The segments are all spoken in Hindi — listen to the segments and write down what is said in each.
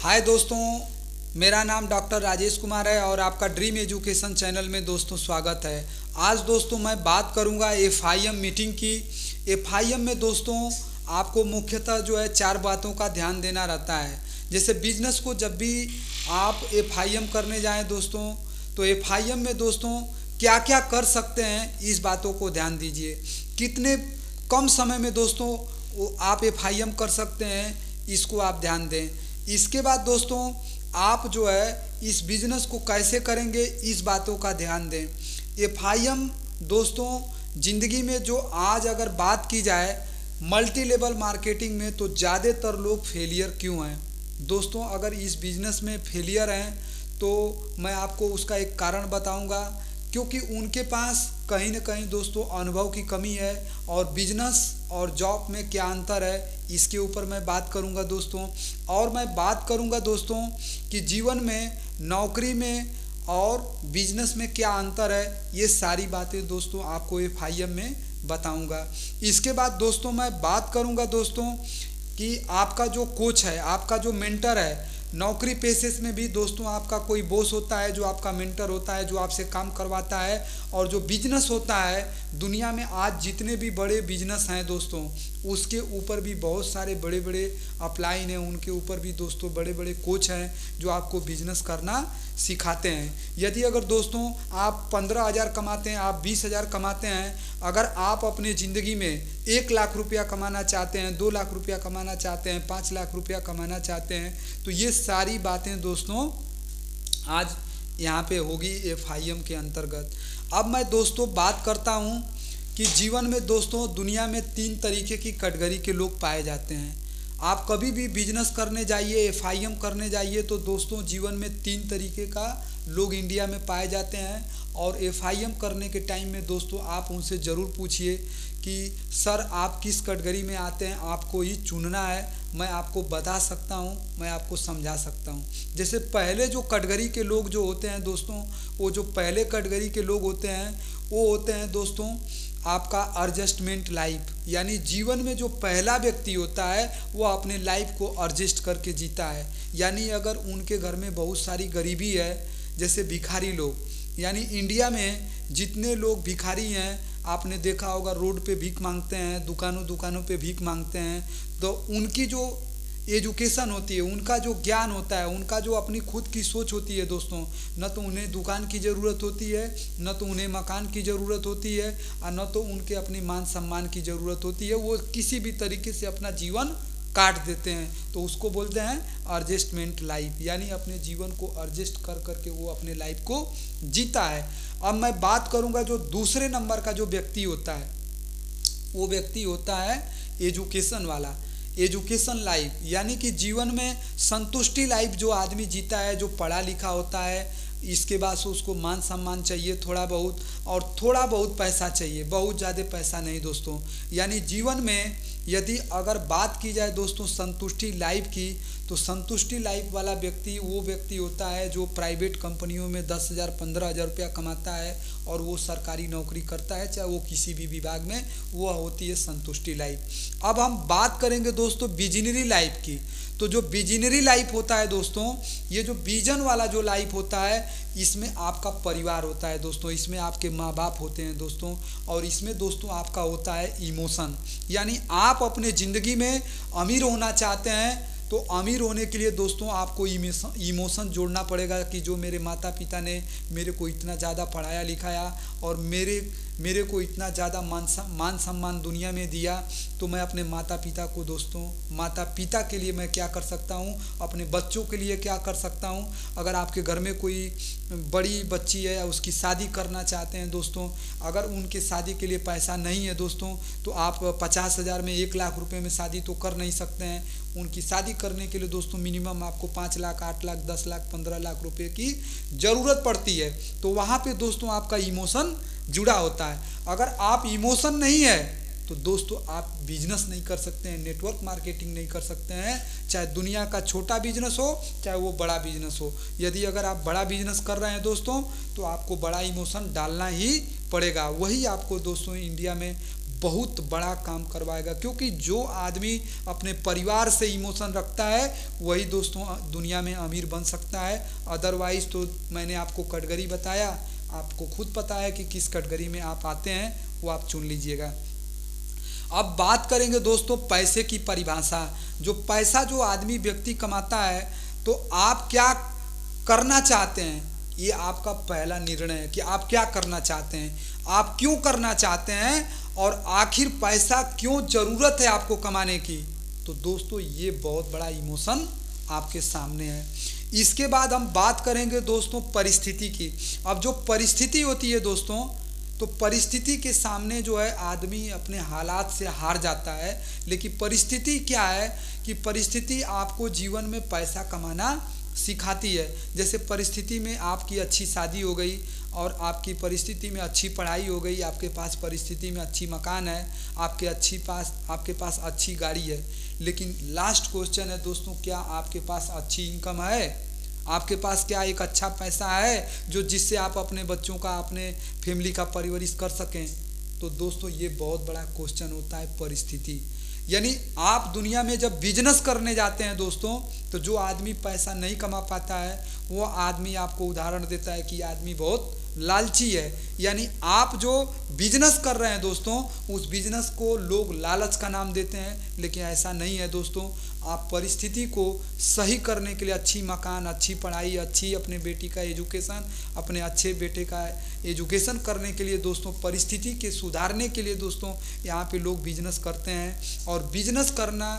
हाय दोस्तों, मेरा नाम डॉक्टर राजेश कुमार है और आपका ड्रीम एजुकेशन चैनल में दोस्तों स्वागत है। आज दोस्तों मैं बात करूंगा एफआईएम मीटिंग की। एफआईएम में दोस्तों आपको मुख्यतः जो है 4 बातों का ध्यान देना रहता है। जैसे बिजनेस को जब भी आप एफआईएम करने जाएं दोस्तों, तो एफआईएम में दोस्तों क्या क्या कर सकते हैं इस बातों को ध्यान दीजिए। कितने कम समय में दोस्तों आप एफआईएम कर सकते हैं, इसको आप ध्यान दें। इसके बाद दोस्तों आप जो है इस बिजनेस को कैसे करेंगे, इस बातों का ध्यान दें। एफआईएम दोस्तों ज़िंदगी में जो आज अगर बात की जाए मल्टी लेवल मार्केटिंग में, तो ज़्यादातर लोग फेलियर क्यों हैं दोस्तों। अगर इस बिजनेस में फेलियर हैं तो मैं आपको उसका एक कारण बताऊंगा, क्योंकि उनके पास कहीं ना कहीं दोस्तों अनुभव की कमी है और बिजनेस और जॉब में क्या अंतर है, इसके ऊपर मैं बात करूंगा दोस्तों। और मैं बात करूंगा दोस्तों कि जीवन में नौकरी में और बिजनेस में क्या अंतर है, ये सारी बातें दोस्तों आपको एफआईएम में बताऊंगा। इसके बाद दोस्तों मैं बात करूंगा दोस्तों कि आपका जो कोच है, आपका जो मेंटर है, नौकरी पेशे में भी दोस्तों आपका कोई बॉस होता है जो आपका मेंटर होता है, जो आपसे काम करवाता है। और जो बिजनेस होता है, दुनिया में आज जितने भी बड़े बिजनेस हैं दोस्तों, उसके ऊपर भी बहुत सारे बड़े बड़े अपलाइन हैं, उनके ऊपर भी दोस्तों बड़े बड़े कोच हैं जो आपको बिजनेस करना सिखाते हैं। यदि अगर दोस्तों आप 15,000 कमाते हैं, आप 20,000 कमाते हैं, अगर आप अपने ज़िंदगी में 1 लाख रुपया कमाना चाहते हैं, 2 लाख रुपया कमाना चाहते हैं, 5 लाख रुपया कमाना चाहते हैं, तो ये सारी बातें दोस्तों आज यहाँ पे होगी एफआईएम के अंतर्गत। अब मैं दोस्तों बात करता हूँ कि जीवन में दोस्तों दुनिया में 3 तरीके की कैटेगरी के लोग पाए जाते हैं। आप कभी भी बिजनेस करने जाइए, एफआईएम करने जाइए, तो दोस्तों जीवन में 3 तरीके का लोग इंडिया में पाए जाते हैं। और एफआईएम करने के टाइम में दोस्तों आप उनसे ज़रूर पूछिए कि सर आप किस कैटेगरी में आते हैं, आपको ही चुनना है, मैं आपको बता सकता हूं, मैं आपको समझा सकता हूं। जैसे पहले जो कैटेगरी के लोग जो होते हैं दोस्तों, वो जो पहले कैटेगरी के लोग होते हैं वो होते हैं दोस्तों आपका एडजस्टमेंट लाइफ। यानी जीवन में जो पहला व्यक्ति होता है वो अपने लाइफ को एडजस्ट करके जीता है। यानी अगर उनके घर में बहुत सारी गरीबी है, जैसे भिखारी लोग, यानी इंडिया में जितने लोग भिखारी हैं आपने देखा होगा, रोड पे भीख मांगते हैं, दुकानों पे भीख मांगते हैं, तो उनकी जो एजुकेशन होती है, उनका जो ज्ञान होता है, उनका जो अपनी खुद की सोच होती है दोस्तों, न तो उन्हें दुकान की ज़रूरत होती है, न तो उन्हें मकान की ज़रूरत होती है, और न तो उनके अपने मान सम्मान की ज़रूरत होती है। वो किसी भी तरीके से अपना जीवन काट देते हैं, तो उसको बोलते हैं एडजस्टमेंट लाइफ। यानी अपने जीवन को एडजस्ट कर करके वो अपने लाइफ को जीता है। अब मैं बात करूंगा जो दूसरे नंबर का जो व्यक्ति होता है, वो व्यक्ति होता है एजुकेशन वाला, एजुकेशन लाइफ। यानी कि जीवन में संतुष्टि लाइफ जो आदमी जीता है, जो पढ़ा लिखा होता है, इसके बाद से उसको मान सम्मान चाहिए थोड़ा बहुत, और थोड़ा बहुत पैसा चाहिए, बहुत ज़्यादा पैसा नहीं दोस्तों। यानी जीवन में यदि अगर बात की जाए दोस्तों संतुष्टि लाइफ की, तो संतुष्टि लाइफ वाला व्यक्ति वो व्यक्ति होता है जो प्राइवेट कंपनियों में 10,000 15,000 रुपया कमाता है और वो सरकारी नौकरी करता है, चाहे वो किसी भी विभाग में, वो होती है संतुष्टि लाइफ। अब हम बात करेंगे दोस्तों विजनरी लाइफ की। तो जो विजनरी लाइफ होता है दोस्तों, ये जो विजन वाला जो लाइफ होता है, इसमें आपका परिवार होता है दोस्तों, इसमें आपके माँ बाप होते हैं दोस्तों, और इसमें दोस्तों आपका होता है इमोशन। यानी आप अपने ज़िंदगी में अमीर होना चाहते हैं, तो अमीर होने के लिए दोस्तों आपको इमोशन जोड़ना पड़ेगा कि जो मेरे माता पिता ने मेरे को इतना ज़्यादा पढ़ाया लिखाया और मेरे को इतना ज़्यादा मान सम्मान दुनिया में दिया, तो मैं अपने माता पिता को दोस्तों, माता पिता के लिए मैं क्या कर सकता हूँ, अपने बच्चों के लिए क्या कर सकता हूँ। अगर आपके घर में कोई बड़ी बच्ची है, उसकी शादी करना चाहते हैं दोस्तों, अगर उनके शादी के लिए पैसा नहीं है दोस्तों, तो आप 50,000 में 1 लाख रुपए में शादी तो कर नहीं सकते हैं। उनकी शादी करने के लिए दोस्तों मिनिमम आपको 5 लाख 8 लाख 10 लाख 15 लाख रुपए की ज़रूरत पड़ती है। तो वहाँ पे दोस्तों आपका इमोशन जुड़ा होता है। अगर आप इमोशन नहीं है तो दोस्तों आप बिजनेस नहीं कर सकते हैं, नेटवर्क मार्केटिंग नहीं कर सकते हैं, चाहे दुनिया का छोटा बिजनेस हो चाहे वो बड़ा बिजनेस हो। यदि अगर आप बड़ा बिजनेस कर रहे हैं दोस्तों, तो आपको बड़ा इमोशन डालना ही पड़ेगा। वही आपको दोस्तों इंडिया में बहुत बड़ा काम करवाएगा, क्योंकि जो आदमी अपने परिवार से इमोशन रखता है वही दोस्तों दुनिया में अमीर बन सकता है। अदरवाइज तो मैंने आपको कैटेगरी बताया, आपको खुद पता है कि किस कैटेगरी में आप आते हैं, वो आप चुन लीजिएगा। अब बात करेंगे दोस्तों पैसे की परिभाषा। जो पैसा जो आदमी व्यक्ति कमाता है, तो आप क्या करना चाहते हैं, ये आपका पहला निर्णय है कि आप क्या करना चाहते हैं, आप क्यों करना चाहते हैं, और आखिर पैसा क्यों जरूरत है आपको कमाने की। तो दोस्तों ये बहुत बड़ा इमोशन आपके सामने है। इसके बाद हम बात करेंगे दोस्तों परिस्थिति की। अब जो परिस्थिति होती है दोस्तों, तो परिस्थिति के सामने जो है आदमी अपने हालात से हार जाता है। लेकिन परिस्थिति क्या है कि परिस्थिति आपको जीवन में पैसा कमाना सिखाती है। जैसे परिस्थिति में आपकी अच्छी शादी हो गई, और आपकी परिस्थिति में अच्छी पढ़ाई हो गई, आपके पास परिस्थिति में अच्छी मकान है, आपके पास अच्छी गाड़ी है। लेकिन लास्ट क्वेश्चन है दोस्तों, क्या आपके पास अच्छी इनकम है, आपके पास क्या एक अच्छा पैसा है जो जिससे आप अपने बच्चों का, अपने फैमिली का परवरिश कर सकें। तो दोस्तों ये बहुत बड़ा क्वेश्चन होता है परिस्थिति। यानी आप दुनिया में जब बिजनेस करने जाते हैं दोस्तों, तो जो आदमी पैसा नहीं कमा पाता है वो आदमी आपको उदाहरण देता है कि आदमी बहुत लालची है। यानी आप जो बिजनेस कर रहे हैं दोस्तों, उस बिजनेस को लोग लालच का नाम देते हैं, लेकिन ऐसा नहीं है दोस्तों। आप परिस्थिति को सही करने के लिए अच्छी मकान, अच्छी पढ़ाई, अच्छी अपने बेटी का एजुकेशन, अपने अच्छे बेटे का एजुकेशन करने के लिए दोस्तों, परिस्थिति के सुधारने के लिए दोस्तों यहाँ पे लोग बिजनेस करते हैं। और बिजनेस करना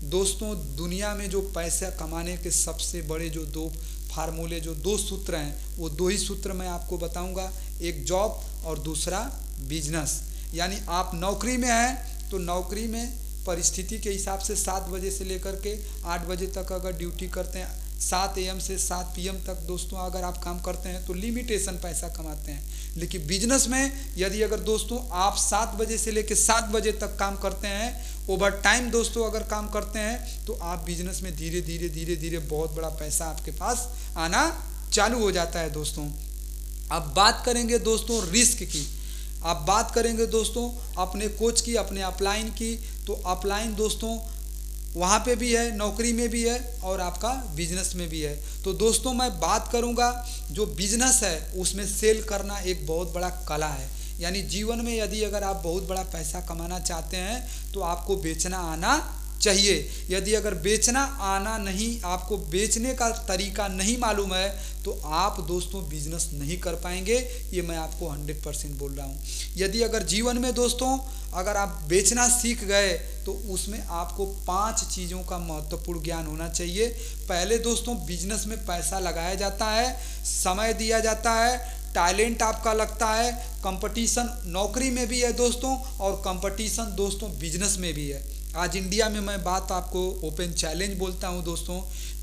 दोस्तों दुनिया में जो पैसा कमाने के सबसे बड़े जो दो फार्मूले, जो दो सूत्र हैं, वो दो ही सूत्र मैं आपको बताऊंगा, एक जॉब और दूसरा बिजनेस। यानी आप नौकरी में हैं तो नौकरी में परिस्थिति के हिसाब से 7 बजे से लेकर के 8 बजे तक अगर ड्यूटी करते हैं, 7 AM से 7 PM तक दोस्तों अगर आप काम करते हैं तो लिमिटेशन पैसा कमाते हैं। लेकिन बिजनेस में यदि अगर दोस्तों आप 7 बजे से लेकर 7 बजे तक काम करते हैं, ओवर टाइम दोस्तों अगर काम करते हैं, तो आप बिजनेस में धीरे धीरे बहुत बड़ा पैसा आपके पास आना चालू हो जाता है दोस्तों। अब बात करेंगे दोस्तों रिस्क की। अब बात करेंगे दोस्तों अपने कोच की, अपने अपलाइन की। तो अपलाइन दोस्तों वहाँ पे भी है, नौकरी में भी है और आपका बिजनेस में भी है। तो दोस्तों मैं बात करूँगा जो बिजनेस है उसमें सेल करना एक बहुत बड़ा कला है। यानी जीवन में यदि अगर आप बहुत बड़ा पैसा कमाना चाहते हैं तो आपको बेचना आना चाहिए। यदि अगर बेचना आना नहीं, आपको बेचने का तरीका नहीं मालूम है, तो आप दोस्तों बिजनेस नहीं कर पाएंगे। ये मैं आपको 100% बोल रहा हूँ। यदि अगर जीवन में दोस्तों अगर आप बेचना सीख गए तो उसमें आपको 5 चीज़ों का महत्वपूर्ण ज्ञान होना चाहिए। पहले दोस्तों बिजनेस में पैसा लगाया जाता है, समय दिया जाता है, टैलेंट आपका लगता है, कंपटीशन नौकरी में भी है दोस्तों, और कंपटीशन दोस्तों बिजनेस में भी है। आज इंडिया में मैं बात आपको ओपन चैलेंज बोलता हूं दोस्तों,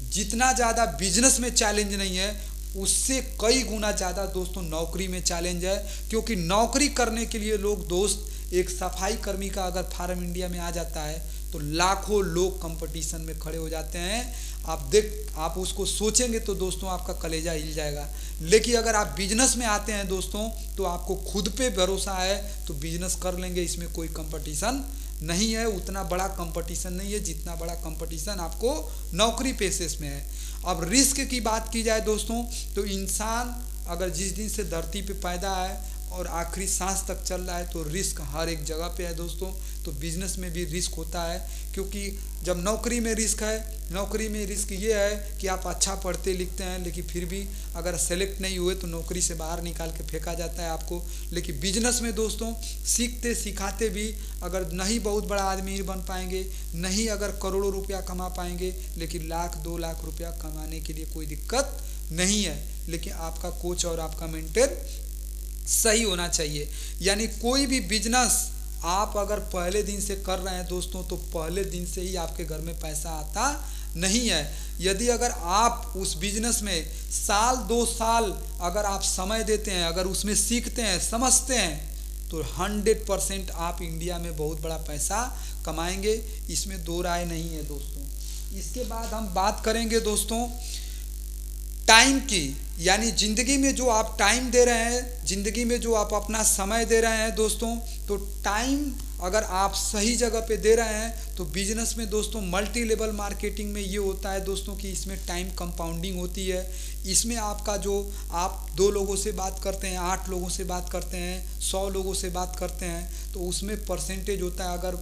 जितना ज़्यादा बिजनेस में चैलेंज नहीं है उससे कई गुना ज़्यादा दोस्तों नौकरी में चैलेंज है। क्योंकि नौकरी करने के लिए लोग दोस्त, एक सफाई कर्मी का अगर फार्म इंडिया में आ जाता है तो लाखों लोग कंपटीशन में खड़े हो जाते हैं। आप उसको सोचेंगे तो दोस्तों आपका कलेजा हिल जाएगा। लेकिन अगर आप बिजनेस में आते हैं दोस्तों तो आपको खुद पे भरोसा है तो बिजनेस कर लेंगे, इसमें कोई कंपटीशन नहीं है, उतना बड़ा कंपटीशन नहीं है जितना बड़ा कंपटीशन आपको नौकरी पेशे में है। अब रिस्क की बात की जाए दोस्तों, तो इंसान अगर जिस दिन से धरती पे पैदा है और आखिरी सांस तक चल रहा है तो रिस्क हर एक जगह पे है दोस्तों। तो बिजनेस में भी रिस्क होता है, क्योंकि जब नौकरी में रिस्क है, नौकरी में रिस्क ये है कि आप अच्छा पढ़ते लिखते हैं लेकिन फिर भी अगर सेलेक्ट नहीं हुए तो नौकरी से बाहर निकाल के फेंका जाता है आपको। लेकिन बिजनेस में दोस्तों सीखते सिखाते भी अगर नहीं बहुत बड़ा आदमी बन पाएंगे, नहीं अगर करोड़ों रुपया कमा पाएंगे, लेकिन 1-2 लाख रुपया कमाने के लिए कोई दिक्कत नहीं है। लेकिन आपका कोच और आपका मेंटर सही होना चाहिए। यानी कोई भी बिजनेस आप अगर पहले दिन से कर रहे हैं दोस्तों तो पहले दिन से ही आपके घर में पैसा आता नहीं है। यदि अगर आप उस बिजनेस में 1-2 साल अगर आप समय देते हैं, अगर उसमें सीखते हैं, समझते हैं, तो 100% आप इंडिया में बहुत बड़ा पैसा कमाएंगे, इसमें दो राय नहीं है दोस्तों। इसके बाद हम बात करेंगे दोस्तों टाइम की। यानी ज़िंदगी में जो आप टाइम दे रहे हैं, ज़िंदगी में जो आप अपना समय दे रहे हैं दोस्तों, तो टाइम अगर आप सही जगह पे दे रहे हैं तो बिजनेस में दोस्तों मल्टी लेवल मार्केटिंग में ये होता है दोस्तों कि इसमें टाइम कंपाउंडिंग होती है। इसमें आपका जो आप 2 लोगों से बात करते हैं, 8 लोगों से बात करते हैं, 100 लोगों से बात करते हैं, तो उसमें परसेंटेज होता है। अगर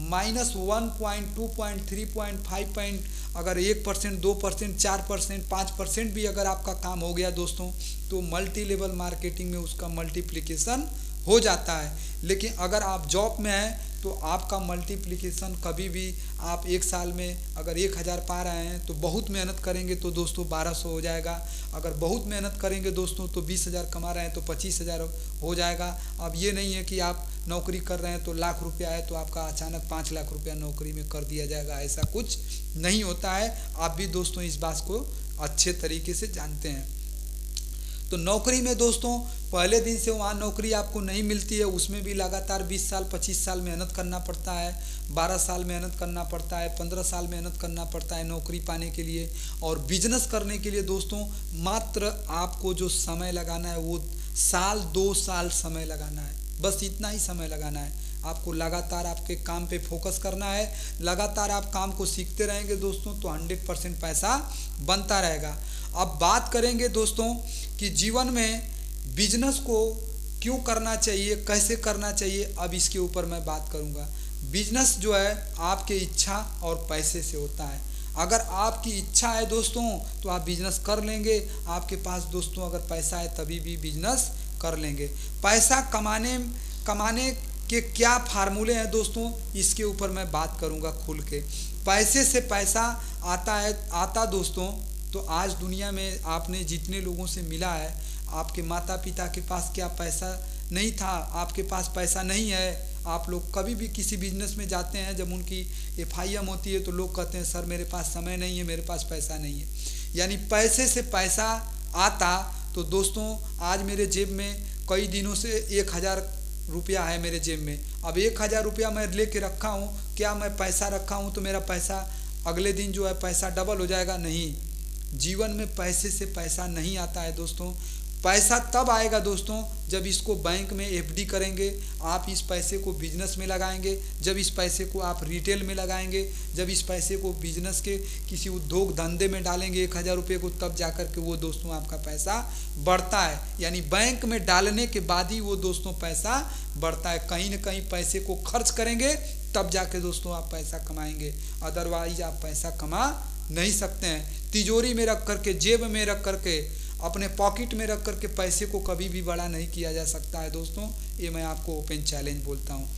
-1 पॉइंट, 2 पॉइंट, 3 पॉइंट, 5 पॉइंट, अगर 1%, 2%, 4%, 5% भी अगर आपका काम हो गया दोस्तों, तो मल्टी लेवल मार्केटिंग में उसका मल्टीप्लिकेशन हो जाता है। लेकिन अगर आप जॉब में हैं तो आपका मल्टीप्लिकेशन कभी भी, आप एक साल में अगर 1000 पा रहे हैं तो बहुत मेहनत करेंगे तो दोस्तों 1200 हो जाएगा। अगर बहुत मेहनत करेंगे दोस्तों तो 20,000 कमा रहे हैं तो 25,000 हो जाएगा। अब ये नहीं है कि आप नौकरी कर रहे हैं तो लाख रुपया है तो आपका अचानक 5 लाख रुपया नौकरी में कर दिया जाएगा, ऐसा कुछ नहीं होता है। आप भी दोस्तों इस बात को अच्छे तरीके से जानते हैं। तो नौकरी में दोस्तों पहले दिन से वहाँ नौकरी आपको नहीं मिलती है, उसमें भी लगातार 20 साल 25 साल मेहनत करना पड़ता है, 12 साल मेहनत करना पड़ता है, 15 साल मेहनत करना पड़ता है नौकरी पाने के लिए। और बिजनेस करने के लिए दोस्तों मात्र आपको जो समय लगाना है वो साल 2 साल समय लगाना है, बस इतना ही समय लगाना है। आपको लगातार आपके काम पे फोकस करना है, लगातार आप काम को सीखते रहेंगे दोस्तों तो 100% पैसा बनता रहेगा। अब बात करेंगे दोस्तों कि जीवन में बिजनेस को क्यों करना चाहिए, कैसे करना चाहिए, अब इसके ऊपर मैं बात करूंगा। बिजनेस जो है आपके इच्छा और पैसे से होता है। अगर आपकी इच्छा है दोस्तों तो आप बिजनेस कर लेंगे, आपके पास दोस्तों अगर पैसा है तभी भी बिजनेस कर लेंगे। पैसा कमाने के क्या फार्मूले हैं दोस्तों, इसके ऊपर मैं बात करूंगा खुल के। पैसे से पैसा आता दोस्तों, तो आज दुनिया में आपने जितने लोगों से मिला है, आपके माता पिता के पास क्या पैसा नहीं था, आपके पास पैसा नहीं है। आप लोग कभी भी किसी बिजनेस में जाते हैं, जब उनकी FIM होती है तो लोग कहते हैं सर मेरे पास समय नहीं है, मेरे पास पैसा नहीं है। यानी पैसे से पैसा आता तो दोस्तों आज मेरे जेब में कई दिनों से 1000 रुपया है मेरे जेब में। अब 1000 रुपया मैं लेके रखा हूँ, क्या मैं पैसा रखा हूँ तो मेरा पैसा अगले दिन जो है पैसा डबल हो जाएगा? नहीं, जीवन में पैसे से पैसा नहीं आता है दोस्तों। पैसा तब आएगा दोस्तों जब इसको बैंक में FD करेंगे, आप इस पैसे को बिजनेस में लगाएंगे, जब इस पैसे को आप रिटेल में लगाएंगे, जब इस पैसे को बिजनेस के किसी उद्योग धंधे में डालेंगे 1000 रुपये को, तब जाकर के वो दोस्तों आपका पैसा बढ़ता है। यानी बैंक में डालने के बाद ही वो दोस्तों पैसा बढ़ता है। कहीं ना कहीं पैसे को खर्च करेंगे तब जाके दोस्तों आप पैसा कमाएंगे, अदरवाइज आप पैसा कमा नहीं सकते हैं। तिजोरी में रख करके, जेब में रख करके, अपने पॉकेट में रख करके पैसे को कभी भी बड़ा नहीं किया जा सकता है दोस्तों। ये मैं आपको ओपन चैलेंज बोलता हूँ।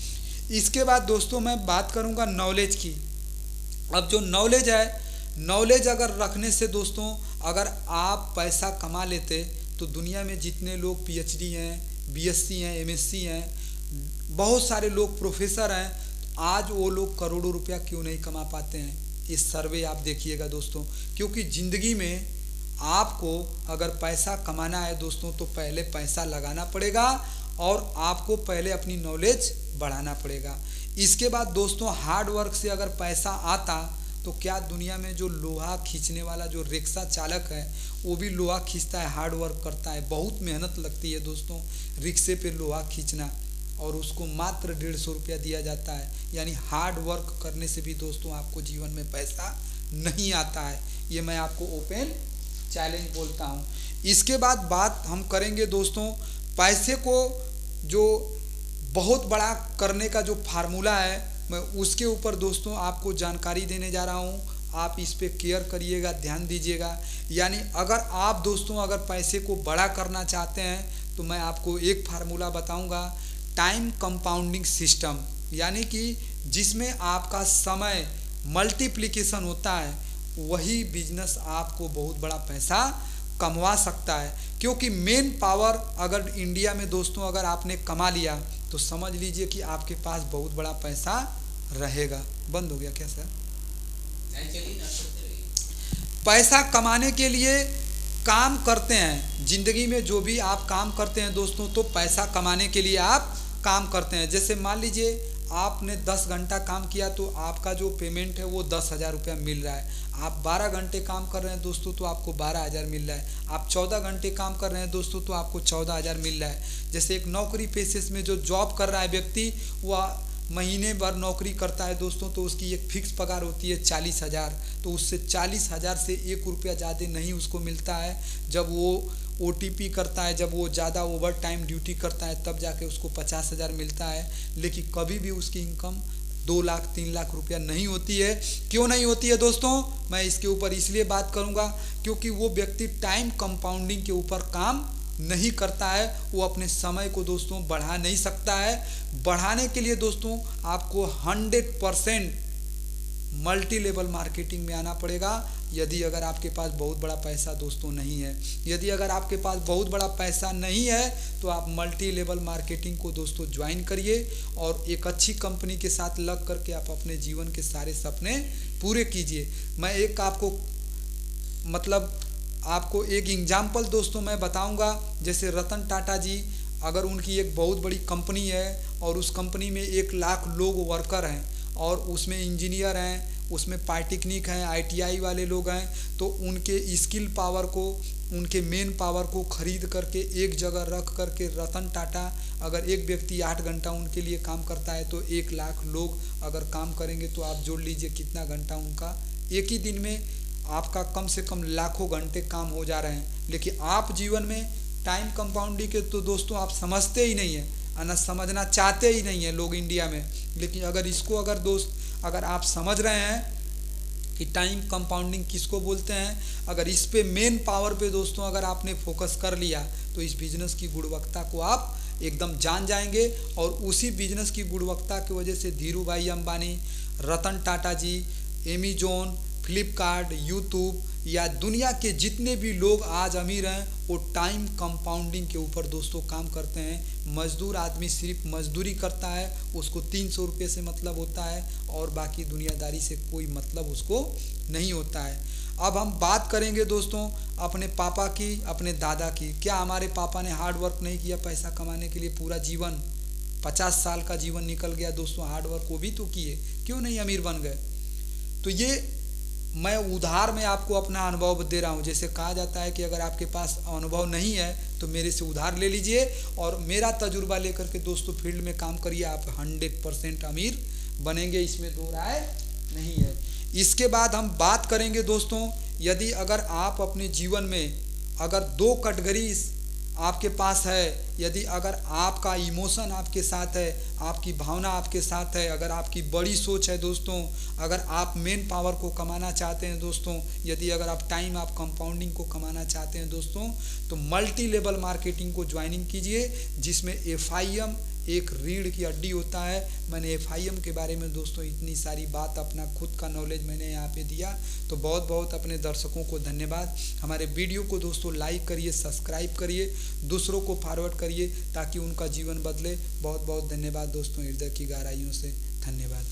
इसके बाद दोस्तों मैं बात करूँगा नॉलेज की। अब जो नॉलेज है, नॉलेज अगर रखने से दोस्तों अगर आप पैसा कमा लेते तो दुनिया में जितने लोग PhD हैं, BSc हैं, MSc हैं, बहुत सारे लोग प्रोफेसर हैं, आज वो लोग करोड़ों रुपया क्यों नहीं कमा पाते हैं? इस सर्वे आप देखिएगा दोस्तों। क्योंकि ज़िंदगी में आपको अगर पैसा कमाना है दोस्तों तो पहले पैसा लगाना पड़ेगा और आपको पहले अपनी नॉलेज बढ़ाना पड़ेगा। इसके बाद दोस्तों हार्ड वर्क से अगर पैसा आता तो क्या दुनिया में जो लोहा खींचने वाला जो रिक्शा चालक है वो भी लोहा खींचता है, हार्ड वर्क करता है, बहुत मेहनत लगती है दोस्तों रिक्शे पे लोहा खींचना, और उसको मात्र 150 रुपया दिया जाता है। यानी हार्ड वर्क करने से भी दोस्तों आपको जीवन में पैसा नहीं आता है। ये मैं आपको ओपन चैलेंज बोलता हूँ। इसके बाद बात हम करेंगे दोस्तों पैसे को जो बहुत बड़ा करने का जो फार्मूला है, मैं उसके ऊपर दोस्तों आपको जानकारी देने जा रहा हूँ। आप इस पे केयर करिएगा, ध्यान दीजिएगा। यानी अगर आप दोस्तों अगर पैसे को बड़ा करना चाहते हैं तो मैं आपको एक फार्मूला बताऊँगा, टाइम कंपाउंडिंग सिस्टम, यानी कि जिसमें आपका समय मल्टीप्लिकेशन होता है, वही बिजनेस आपको बहुत बड़ा पैसा कमवा सकता है। क्योंकि मेन पावर अगर इंडिया में दोस्तों अगर आपने कमा लिया तो समझ लीजिए कि आपके पास बहुत बड़ा पैसा रहेगा। बंद हो गया क्या सर? पैसा कमाने के लिए काम करते हैं, जिंदगी में जो भी आप काम करते हैं दोस्तों तो पैसा कमाने के लिए आप काम करते हैं। जैसे मान लीजिए आपने 10 घंटा काम किया तो आपका जो पेमेंट है वो 10,000 रुपया मिल रहा है। आप 12 घंटे काम कर रहे हैं दोस्तों तो आपको 12,000 मिल रहा है। आप 14 घंटे काम कर रहे हैं दोस्तों तो आपको 14,000 मिल रहा है। जैसे एक नौकरी पेशे में जो जॉब कर रहा है व्यक्ति, वह महीने भर नौकरी करता है दोस्तों तो उसकी एक फिक्स पगार होती है 40,000, तो उससे 40,000 से 1 रुपया ज़्यादा नहीं उसको मिलता है। जब वो OTP करता है, जब वो ज़्यादा ओवर टाइम ड्यूटी करता है, तब जाके उसको 50,000 मिलता है। लेकिन कभी भी उसकी इनकम 2 लाख 3 लाख रुपया नहीं होती है। क्यों नहीं होती है दोस्तों? मैं इसके ऊपर इसलिए बात करूंगा क्योंकि वो व्यक्ति टाइम कंपाउंडिंग के ऊपर काम नहीं करता है। वो अपने समय को दोस्तों बढ़ा नहीं सकता है। बढ़ाने के लिए दोस्तों आपको 100% मल्टी लेवल मार्केटिंग में आना पड़ेगा। यदि अगर आपके पास बहुत बड़ा पैसा दोस्तों नहीं है, यदि अगर आपके पास बहुत बड़ा पैसा नहीं है तो आप मल्टी लेवल मार्केटिंग को दोस्तों ज्वाइन करिए और एक अच्छी कंपनी के साथ लग करके आप अपने जीवन के सारे सपने पूरे कीजिए। मैं एक आपको एक एग्जाम्पल दोस्तों मैं बताऊंगा। जैसे रतन टाटा जी, अगर उनकी एक बहुत बड़ी कंपनी है और उस कंपनी में 1 लाख लोग वर्कर हैं और उसमें इंजीनियर हैं, उसमें पॉलिटेक्निक हैं, ITI वाले लोग हैं, तो उनके स्किल पावर को, उनके मेन पावर को खरीद करके एक जगह रख करके रतन टाटा, अगर एक व्यक्ति 8 घंटा उनके लिए काम करता है तो 1 लाख लोग अगर काम करेंगे तो आप जोड़ लीजिए कितना घंटा उनका, एक ही दिन में आपका कम से कम लाखों घंटे काम हो जा रहे हैं। लेकिन आप जीवन में टाइम कंपाउंडिंग के तो दोस्तों आप समझते ही नहीं है, ना समझना चाहते ही नहीं है लोग इंडिया में। लेकिन अगर इसको अगर आप समझ रहे हैं कि टाइम कंपाउंडिंग किसको बोलते हैं, अगर इस पे मेन पावर पे दोस्तों अगर आपने फोकस कर लिया तो इस बिजनेस की गुणवत्ता को आप एकदम जान जाएंगे। और उसी बिजनेस की गुणवत्ता की वजह से धीरू भाई अंबानी, रतन टाटा जी, एमेजॉन, फ्लिपकार्ट, यूट्यूब या दुनिया के जितने भी लोग आज अमीर हैं वो टाइम कंपाउंडिंग के ऊपर दोस्तों काम करते हैं। मजदूर आदमी सिर्फ मजदूरी करता है, उसको 300 रुपये से मतलब होता है और बाकी दुनियादारी से कोई मतलब उसको नहीं होता है। अब हम बात करेंगे दोस्तों अपने पापा की, अपने दादा की। क्या हमारे पापा ने हार्ड वर्क नहीं किया पैसा कमाने के लिए? पूरा जीवन 50 साल का जीवन निकल गया दोस्तों, हार्ड वर्क वो भी तो किए, क्यों नहीं अमीर बन गए? तो ये मैं उधार में आपको अपना अनुभव दे रहा हूँ। जैसे कहा जाता है कि अगर आपके पास अनुभव नहीं है तो मेरे से उधार ले लीजिए और मेरा तजुर्बा लेकर के दोस्तों फील्ड में काम करिए, आप 100% अमीर बनेंगे, इसमें दो राय नहीं है। इसके बाद हम बात करेंगे दोस्तों, यदि अगर आप अपने जीवन में अगर 2 कैटेगरी आपके पास है, यदि अगर आपका इमोशन आपके साथ है, आपकी भावना आपके साथ है, अगर आपकी बड़ी सोच है दोस्तों, अगर आप मेन पावर को कमाना चाहते हैं दोस्तों, यदि अगर आप टाइम आप कंपाउंडिंग को कमाना चाहते हैं दोस्तों, तो मल्टी लेवल मार्केटिंग को ज्वाइनिंग कीजिए, जिसमें FIM एक रीढ़ की हड्डी होता है। मैंने FIM के बारे में दोस्तों इतनी सारी बात, अपना खुद का नॉलेज मैंने यहाँ पे दिया, तो बहुत बहुत अपने दर्शकों को धन्यवाद। हमारे वीडियो को दोस्तों लाइक करिए, सब्सक्राइब करिए, दूसरों को फॉरवर्ड करिए ताकि उनका जीवन बदले। बहुत बहुत धन्यवाद दोस्तों, हृदय की गहराइयों से धन्यवाद।